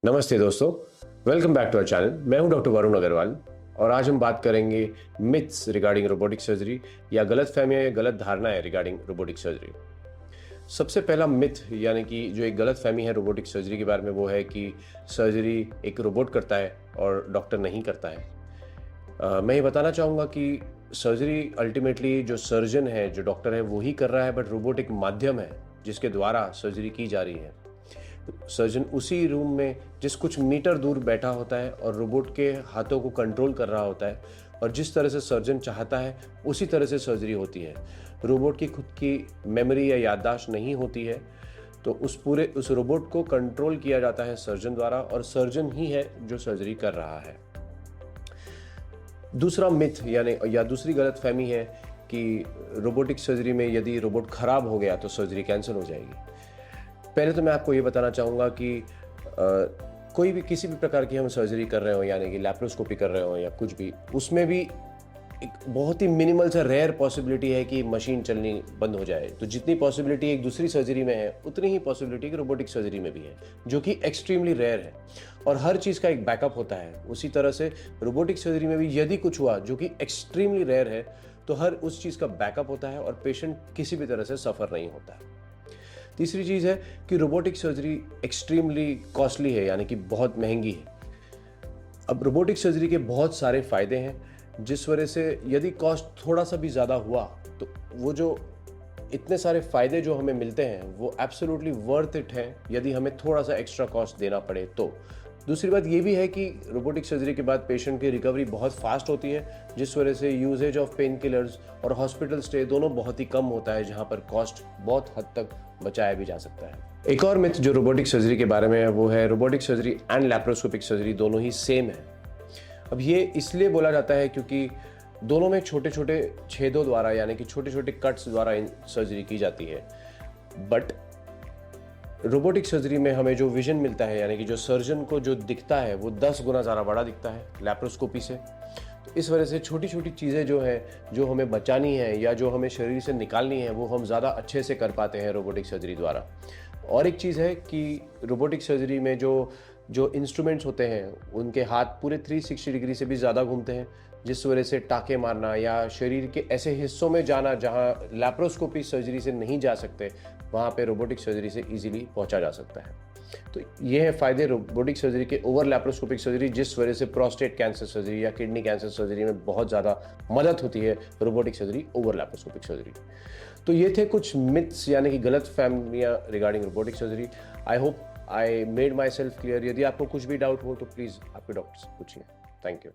नमस्ते दोस्तों, welcome back to our channel. मैं हूं डॉक्टर वरुण अग्रवाल और आज हम बात करेंगे मिथ्स रिगार्डिंग रोबोटिक सर्जरी या गलत फहमियां या गलत धारणाएं रिगार्डिंग रोबोटिक सर्जरी। सबसे पहला मिथ यानी कि जो एक गलत फहमी है रोबोटिक सर्जरी के बारे में वो है कि सर्जरी एक रोबोट करता है और डॉक्टर नहीं करता है। मैं ये बताना चाहूँगा कि सर्जरी अल्टीमेटली जो सर्जन है, जो डॉक्टर है, वो ही कर रहा है, बट रोबोट एक माध्यम है जिसके द्वारा सर्जरी की जा रही है। सर्जन उसी रूम में जिस कुछ मीटर दूर बैठा होता है और रोबोट के हाथों को कंट्रोल कर रहा होता है और जिस तरह से सर्जन चाहता है उसी तरह से सर्जरी होती है। रोबोट की खुद की मेमोरी या याददाश्त नहीं होती है, तो उस रोबोट को कंट्रोल किया जाता है सर्जन द्वारा और सर्जन ही है जो सर्जरी कर रहा है। दूसरा मिथ यानी या दूसरी गलतफहमी है कि रोबोटिक सर्जरी में यदि रोबोट खराब हो गया तो सर्जरी कैंसिल हो जाएगी। पहले तो मैं आपको ये बताना चाहूँगा कि कोई भी किसी भी प्रकार की हम सर्जरी कर रहे हो यानी कि लैप्रोस्कोपी कर रहे हो या कुछ भी, उसमें भी एक बहुत ही मिनिमल सा रेयर पॉसिबिलिटी है कि मशीन चलनी बंद हो जाए। तो जितनी पॉसिबिलिटी एक दूसरी सर्जरी में है उतनी ही पॉसिबिलिटी रोबोटिक सर्जरी में भी है, जो कि एक्सट्रीमली रेयर है और हर चीज़ का एक बैकअप होता है। उसी तरह से रोबोटिक सर्जरी में भी यदि कुछ हुआ जो कि एक्सट्रीमली रेयर है तो हर उस चीज़ का बैकअप होता है और पेशेंट किसी भी तरह से सफ़र नहीं होता है। तीसरी चीज़ है कि रोबोटिक सर्जरी एक्सट्रीमली कॉस्टली है यानी कि बहुत महंगी है। अब रोबोटिक सर्जरी के बहुत सारे फ़ायदे हैं जिस वजह से यदि कॉस्ट थोड़ा सा भी ज़्यादा हुआ तो वो जो इतने सारे फ़ायदे जो हमें मिलते हैं वो एब्सोल्युटली वर्थ इट है यदि हमें थोड़ा सा एक्स्ट्रा कॉस्ट देना पड़े तो। दूसरी बात ये भी है कि रोबोटिक सर्जरी के बाद पेशेंट की रिकवरी बहुत फास्ट होती है जिस वजह से यूजेज ऑफ पेन किलर्स और हॉस्पिटल स्टे दोनों बहुत ही कम होता है, जहां पर कॉस्ट बहुत हद तक बचाया भी जा सकता है। एक और मिथ जो रोबोटिक सर्जरी के बारे में है वो है robotic surgery and laparoscopic surgery दोनों ही सेम है। अब ये इसलिए बोला जाता है क्योंकि दोनों में छोटे छोटे छेदों द्वारा यानी कि छोटे छोटे कट्स द्वारा सर्जरी की जाती है, बट रोबोटिक सर्जरी में हमें जो विजन मिलता है यानी कि जो सर्जन को जो दिखता है वो 10 गुना ज़्यादा बड़ा दिखता है लैप्रोस्कोपी से। तो इस वजह से छोटी छोटी चीज़ें जो हैं जो हमें बचानी है या जो हमें शरीर से निकालनी है वो हम ज़्यादा अच्छे से कर पाते हैं रोबोटिक सर्जरी द्वारा। और एक चीज़ है कि रोबोटिक सर्जरी में जो जो इंस्ट्रूमेंट्स होते हैं उनके हाथ पूरे 360 डिग्री से भी ज़्यादा घूमते हैं, जिस वजह से टाँके मारना या शरीर के ऐसे हिस्सों में जाना जहाँ लैप्रोस्कोपी सर्जरी से नहीं जा सकते, वहाँ पे रोबोटिक सर्जरी से इजीली पहुँचा जा सकता है। तो ये है फ़ायदे रोबोटिक सर्जरी के ओवर लैप्रोस्कोपिक सर्जरी, जिस वजह से प्रोस्टेट कैंसर सर्जरी या किडनी कैंसर सर्जरी में बहुत ज़्यादा मदद होती है robotic surgery over laparoscopic surgery. तो ये थे कुछ मिथ्स यानी कि गलत फहमियाँ regarding robotic surgery. I hope I made myself clear. यदि आपको कुछ भी डाउट हो तो प्लीज़ आपके डॉक्टर से पूछिए। Thank you.